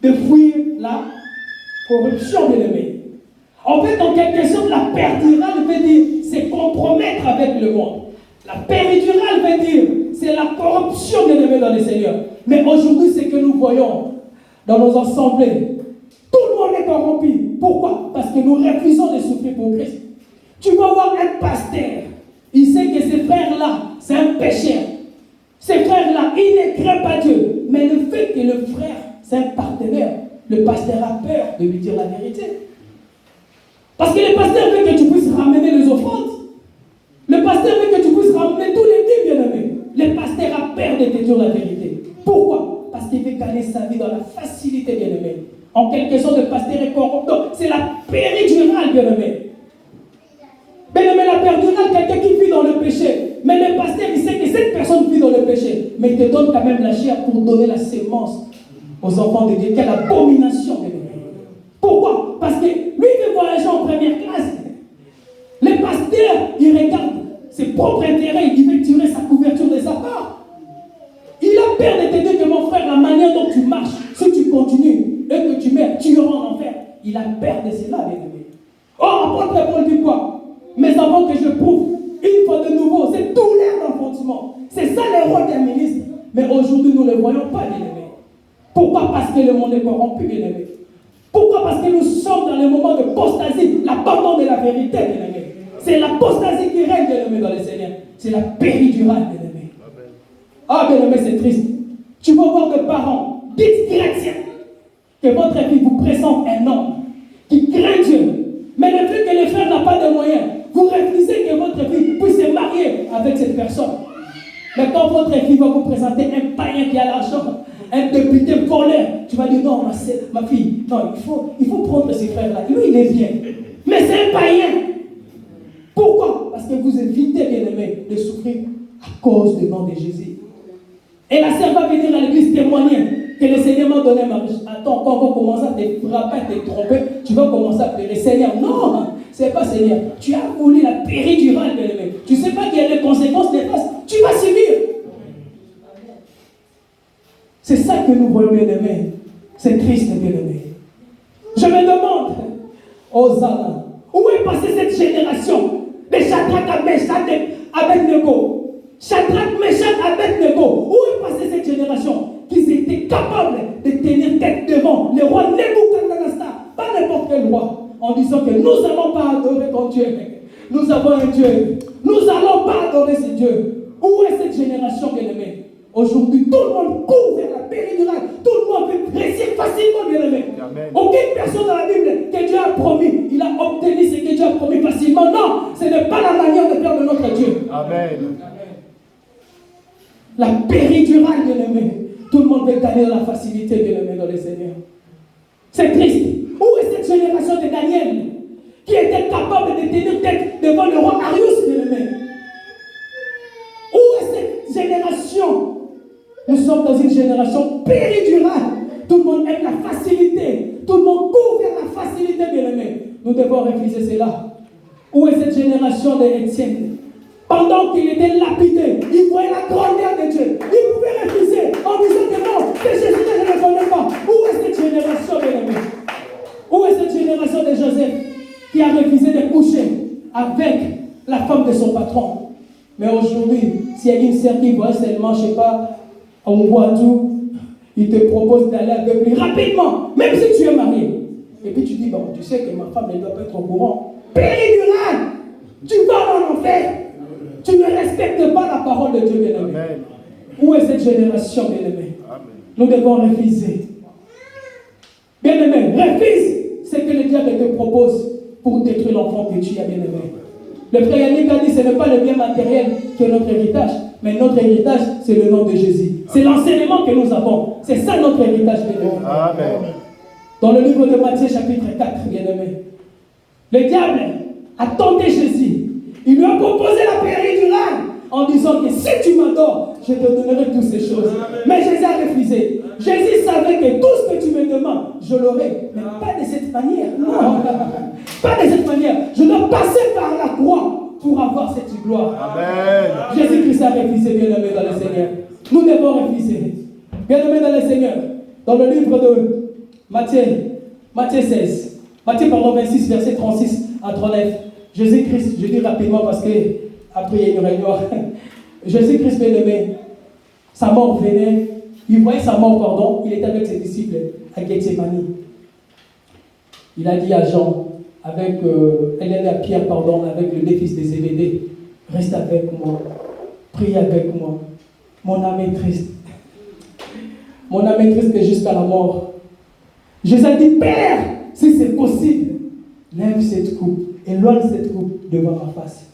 de fuir la corruption, bien aimé. En fait, en quelque sorte, la péridurale veut dire c'est compromettre avec le monde. La péridurale veut dire c'est la corruption, bien aimé, dans le Seigneur. Mais aujourd'hui, c'est que nous voyons dans nos assemblées, tout le monde est corrompu. Pourquoi? Parce que nous refusons de souffrir pour Christ. Tu vas voir un pasteur, il sait que ces frères-là, c'est un pécheur. Ces frères-là, ils ne craignent pas Dieu. Mais le fait que le frère, c'est un partenaire, le pasteur a peur de lui dire la vérité. Parce que le pasteur veut que tu puisses ramener les offrandes. Le pasteur veut que tu puisses ramener tous les dîmes, bien-aimés. Le pasteur a peur de te dire la vérité. Pourquoi? Parce qu'il veut gagner sa vie dans la facilité, bien-aimé. En quelque sorte, le pasteur est corrompu. Donc, c'est la péridurale, bien-aimé. Bien-aimé, la péridurale, quelqu'un qui vit dans le péché. Mais le pasteur, il sait que cette personne vit dans le péché. Mais il te donne quand même la chair pour donner la sémence aux enfants de Dieu. Quelle abomination, bien-aimé. Pourquoi? Parce que lui veut voyager en première classe. Les pasteurs, ils regardent ses propres intérêts, il veut tirer sa couverture de sa part. Il a peur de te dire que mon frère, la manière dont tu marches, si tu continues et que tu meurs, tu iras en enfer. Il a peur de cela, bien-aimé. Oh, apôtre Paul dit quoi? Mes enfants que je prouve, une fois de nouveau, c'est tout l'air d'enfantement. C'est ça le rôle d'un ministre. Mais aujourd'hui, nous ne le voyons pas, bien-aimé. Pourquoi? Parce que le monde est corrompu, bien-aimé. Pourquoi? Parce que nous sommes dans le moment de l'apostasie, l'abandon de la vérité, bien-aimé. C'est l'apostasie qui règne, bien-aimé, dans les Seigneurs. C'est la péridurale, bien-aimé. Ah, bien-aimé, c'est triste. Tu vas voir des parents, dites chrétiens, que votre fille vous présente un homme qui craint Dieu. Mais le fait que le frère n'a pas de moyens, vous refusez que votre fille puisse se marier avec cette personne. Mais quand votre fille va vous présenter un païen qui a l'argent, un député voleur, tu vas dire non, ma fille, non, il faut prendre ces frères-là. Lui, il est bien. Mais c'est un païen. Pourquoi? Parce que vous évitez, bien-aimés, de souffrir à cause du nom de Jésus. Et la sœur va venir à l'église témoigner que le Seigneur m'a donné ma riche. Attends, quand on va commencer à te frapper, à te tromper, tu vas commencer à pleurer. Seigneur, non, c'est pas Seigneur. Tu as voulu la péridurale, bien-aimé. Tu ne sais pas qu'il y a des conséquences néfastes. Tu vas subir. C'est ça que nous voyons, bien-aimé. C'est triste, bien-aimé. Je me demande, Hosanna, où est passée cette génération de Shadrach, Meshach, Abednego? Shadrach, Meshach, Abednego. Où est passée cette génération qui étaient capables de tenir tête devant le roi Nebuchadnezzar, pas n'importe quel roi, en disant que nous n'allons pas adorer ton Dieu. Nous avons un Dieu. Nous n'allons pas adorer ce Dieu. Où est cette génération, bien-aimée? Aujourd'hui, tout le monde court vers la péridurale. Tout le monde veut réussir facilement, bien-aimé. Aucune personne dans la Bible que Dieu a promis, il a obtenu ce que Dieu a promis facilement. Non, ce n'est pas la manière de faire de notre Dieu. Amen. La péridurale, bien-aimé. Tout le monde veut gagner la facilité, bien-aimé, dans les Seigneurs. C'est triste. Où est cette génération de Daniel qui était capable de tenir tête devant le roi Arius, bien-aimé? Où est cette génération? Nous sommes dans une génération péridurale. Tout le monde aime la facilité. Tout le monde court vers la facilité, bien-aimé. Nous devons refuser cela. Où est cette génération d'Étienne? Pendant qu'il était lapidé, il voyait la grandeur de Dieu. Il pouvait refuser en disant que non, c'est Jésus que je ne connais pas. Où est cette génération, bien-aimé? Où est cette génération de Joseph qui a refusé de coucher avec la femme de son patron? Mais aujourd'hui, s'il y a une sœur qui voit seulement, je ne sais pas, en Guadeloupe, il te propose d'aller avec lui rapidement, même si tu es marié. Et puis tu dis, bon, tu sais que ma femme ne doit pas être au courant. Péridurale, tu vas en enfer. Tu ne respectes pas la parole de Dieu, bien-aimé. Où est cette génération, bien-aimé? Nous devons refuser. Bien-aimé, refuse ce que le diable te propose pour détruire l'enfant que tu as, bien-aimé. Le frère Yannick a dit, ce n'est pas le bien matériel qui est notre héritage, mais notre héritage, c'est le nom de Jésus. C'est l'enseignement que nous avons. C'est ça notre héritage, bien-aimé. Amen. Dans le livre de Matthieu, chapitre 4, bien-aimé, le diable a tenté Jésus. Il lui a proposé la péridurale en disant que si tu m'adores, je te donnerai toutes ces choses. Mais Jésus a refusé. Jésus savait que tout ce que tu me demandes, je l'aurai. Mais pas de cette manière. Non. Pas de cette manière. Je dois passer par la croix pour avoir cette gloire. Amen. Jésus-Christ a refusé, bien-aimé dans le Seigneur. Nous devons refuser. Bien-aimé dans le Seigneur. Dans le livre de Matthieu 16. Matthieu, 26, verset 36 à 39. Jésus-Christ, je dis rapidement parce que après il y a une réunion. Jésus-Christ, bien-aimé, sa mort venait, il voyait sa mort, pardon, il était avec ses disciples à Gethsémani. Il a dit à Jean, elle a dit à Pierre, pardon, avec le deux fils de Zébédée, reste avec moi, prie avec moi. Mon âme est triste. Mon âme est triste jusqu'à la mort. Jésus a dit, Père, si c'est possible, lève cette coupe. Éloigne cette coupe devant ma face.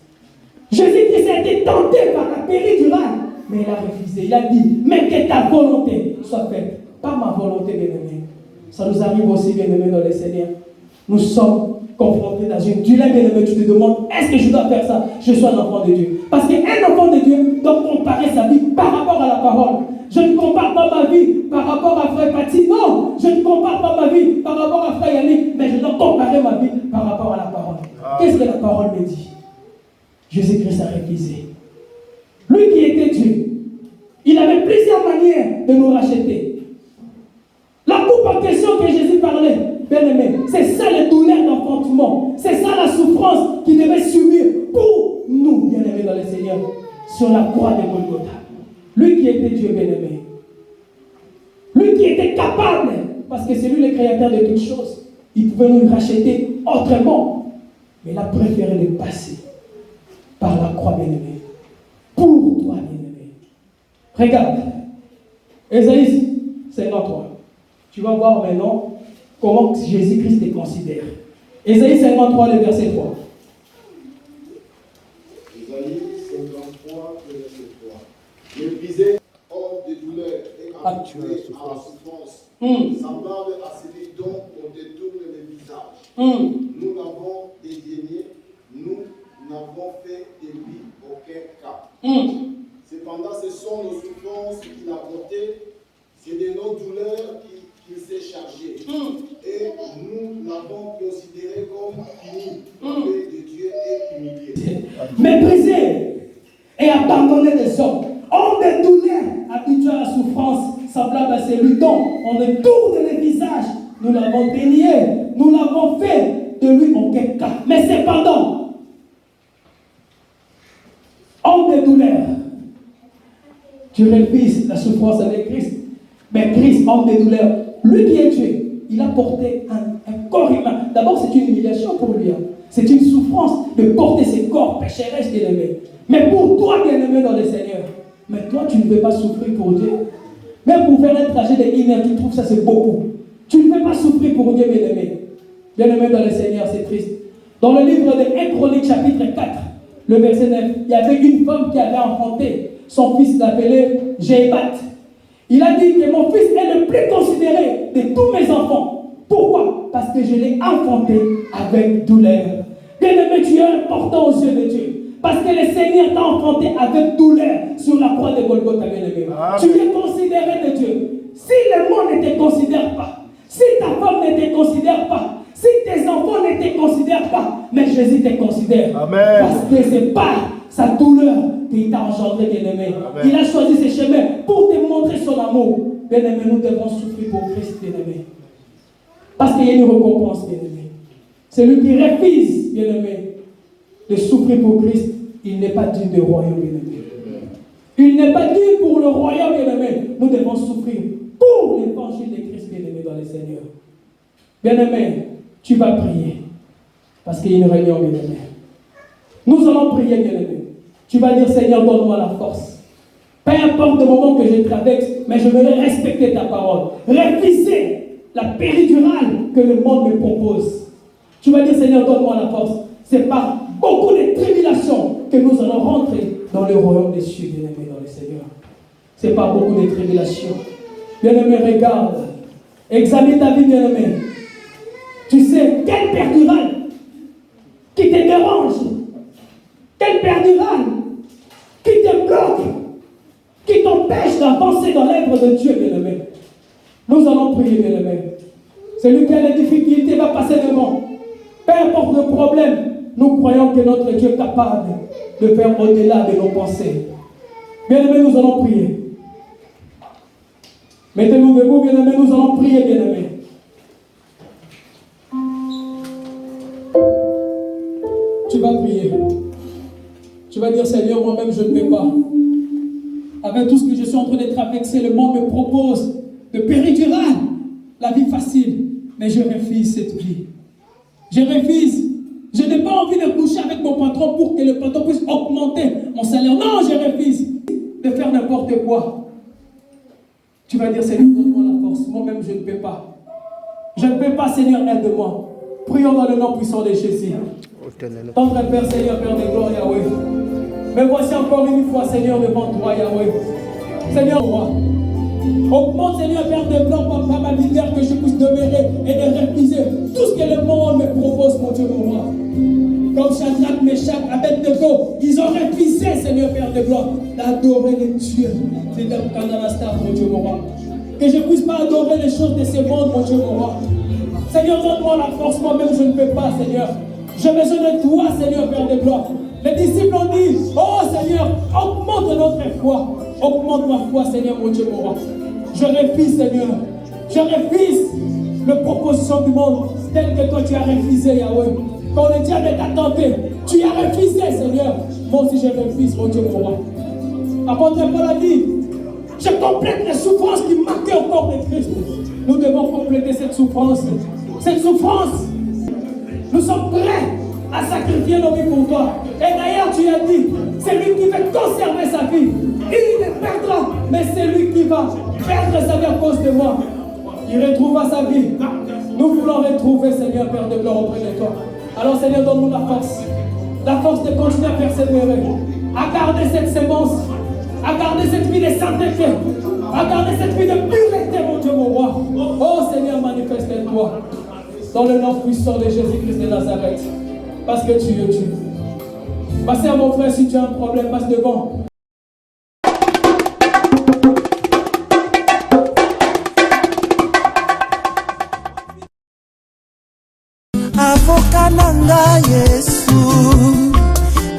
Jésus-Christ a été tenté par la péridurale, mais il a refusé. Il a dit, mais que ta volonté soit faite, pas ma volonté, bien-aimé. Ça nous arrive aussi, bien-aimé, dans le Seigneur. Nous sommes confrontés dans une dilemme, bien-aimé. Tu te demandes, est-ce que je dois faire ça? Je suis un enfant de Dieu. Parce qu'un enfant de Dieu doit comparer sa vie par rapport à la parole. Je ne compare pas ma vie par rapport à frère Cathy. Non, je ne compare pas ma vie par rapport à frère Yannick, mais je dois comparer ma vie par rapport à la parole. Qu'est-ce que la parole me dit? Jésus-Christ a refusé. Lui qui était Dieu, il avait plusieurs manières de nous racheter. La coupe en question que Jésus parlait, bien aimé, c'est ça les douleurs d'enfantement. C'est ça la souffrance qu'il devait subir pour nous, bien aimés dans le Seigneur, sur la croix de Golgotha. Lui qui était Dieu, bien aimé. Lui qui était capable, parce que c'est lui le créateur de toutes choses. Il pouvait nous racheter autrement. Mais il a préféré le passer par la croix, bien aimé. Pour toi, bien aimé. Regarde. Ésaïe 53. Tu vas voir maintenant comment Jésus-Christ te considère. Ésaïe 53, le verset 3. Ésaïe 53, le verset 3. Méprisé, homme de douleur et habitué à la souffrance, semblable à celui dont on détourne le visage. Nous l'avons dédaigné, nous n'avons fait de lui aucun cas. Cependant, ce sont nos souffrances qu'il a portées, c'est de nos douleurs qu'il s'est chargé. Et nous l'avons considéré comme fini, de Dieu et humilié. Méprisé et abandonné des hommes, homme de douleur, habitué à la souffrance, semblable à celui dont on détourne le visage. Nous l'avons dénié, nous l'avons fait de lui aucun cas. Mais cependant, homme de douleur, tu refuses la souffrance avec Christ. Mais Christ, homme de douleur, lui qui est Dieu, il a porté un corps humain. D'abord, c'est une humiliation pour lui. C'est une souffrance de porter ses corps pécheresses, bien-aimés. Mais pour toi, bien-aimé dans le Seigneur, mais toi, tu ne veux pas souffrir pour Dieu. Même pour faire un trajet de 1 heure, tu trouves ça c'est beaucoup. Tu ne veux pas souffrir pour Dieu, bien-aimé. Bien-aimé dans le Seigneur, c'est triste. Dans le livre de 1 Chronique, chapitre 4, le verset 9, il y avait une femme qui avait enfanté. Son fils l'appelait Jébat. Il a dit que mon fils est le plus considéré de tous mes enfants. Pourquoi? Parce que je l'ai enfanté avec douleur. Bien-aimé, tu es important aux yeux de Dieu. Parce que le Seigneur t'a enfanté avec douleur sur la croix de Golgotha, bien-aimé. Tu es considéré de Dieu. Si le monde ne te considère pas, si ta femme ne te considère pas, si tes enfants ne te considèrent pas, mais Jésus te considère. Amen. Parce que c'est par sa douleur qu'il t'a engendré, bien-aimé. Il a choisi ce chemin pour te montrer son amour. Bien-aimé, nous devons souffrir pour Christ, bien-aimé. Parce qu'il y a une récompense, bien-aimé. Celui qui refuse, bien-aimé, de souffrir pour Christ, il n'est pas digne du royaume, bien-aimé. Il n'est pas digne pour le royaume, bien-aimé. Nous devons souffrir pour l'évangile de Christ, bien-aimé, dans le Seigneur. Bien-aimé, tu vas prier. Parce qu'il y a une réunion, bien-aimé. Nous allons prier, bien-aimé. Tu vas dire, Seigneur, donne-moi la force. Peu importe le moment que je traverse, mais je veux respecter ta parole. Refuser la péridurale que le monde me propose. Tu vas dire, Seigneur, donne-moi la force. C'est par beaucoup de tribulations que nous allons rentrer dans le royaume des cieux, bien-aimé, dans le Seigneur. C'est par beaucoup de tribulations. Bien-aimé, regarde. Examine ta vie, bien-aimé. Tu sais, quelle péridurale qui te dérange, quelle péridurale qui te bloque, qui t'empêche d'avancer dans l'œuvre de Dieu, bien-aimé. Nous allons prier, bien-aimé. Celui qui a les difficultés va passer devant. Peu importe le problème, nous croyons que notre Dieu est capable de faire au-delà de nos pensées. Bien-aimé, nous allons prier. Mettez-nous debout, bien-aimé, nous allons prier, bien-aimé. Tu vas prier. Tu vas dire, Seigneur, moi-même, je ne peux pas. Avec tout ce que je suis en train de traverser, le monde me propose de péridurale, la vie facile. Mais je refuse cette vie. Je refuse. Je n'ai pas envie de coucher avec mon patron pour que le patron puisse augmenter mon salaire. Non, je refuse de faire n'importe quoi. Tu vas dire, Seigneur, donne-moi la force. Moi-même, je ne peux pas. Je ne peux pas, Seigneur, aide-moi. Prions dans le nom puissant de Jésus. Tendre Père, Seigneur, Père de gloire, Yahweh. Mais voici encore une fois, Seigneur, devant toi, Yahweh. Seigneur, roi. Augmente, Seigneur, Père de gloire, par ma lumière, que je puisse demeurer et de refuser tout ce que le monde me propose, mon Dieu, mon roi. comme Shadrach, Meshach, Abednego, ils ont refusé, Seigneur Père de gloire, d'adorer les dieux. Seigneur Kananastar, mon Dieu, mon roi. Que je ne puisse pas adorer les choses de ce monde, mon Dieu, mon roi. Seigneur, donne-moi la force, moi-même je ne peux pas, Seigneur. J'ai besoin de toi, Seigneur Père de gloire. Les disciples ont dit, oh Seigneur, augmente notre foi. Augmente ma foi, Seigneur, mon Dieu, mon roi. Je refuse, Seigneur. Je refuse les propositions du monde, telles que toi tu as refusé, Yahweh. Quand le diable t'a tenté, tu as refusé, Seigneur. Moi aussi je refuse, mon Dieu, mon roi. Apôtre Paul a dit, je complète les souffrances qui marquaient au corps de Christ. Nous devons compléter cette souffrance. Cette souffrance, nous sommes prêts à sacrifier nos vies pour toi. Et d'ailleurs, tu as dit, c'est lui qui veut conserver sa vie. Il le perdra, mais c'est lui qui va perdre sa vie à cause de moi. Il retrouvera sa vie. Nous voulons retrouver, Seigneur, Père de gloire, auprès de toi. Alors, Seigneur, donne-nous la force de continuer à persévérer, à garder cette sémence, à garder cette vie de sainteté, à garder cette vie de pureté, mon Dieu, mon roi. Oh, Seigneur, manifeste-toi dans le nom puissant de Jésus-Christ de Nazareth, parce que tu es Dieu. Passez à mon frère, si tu as un problème, passe devant. Avocat nanga Yesu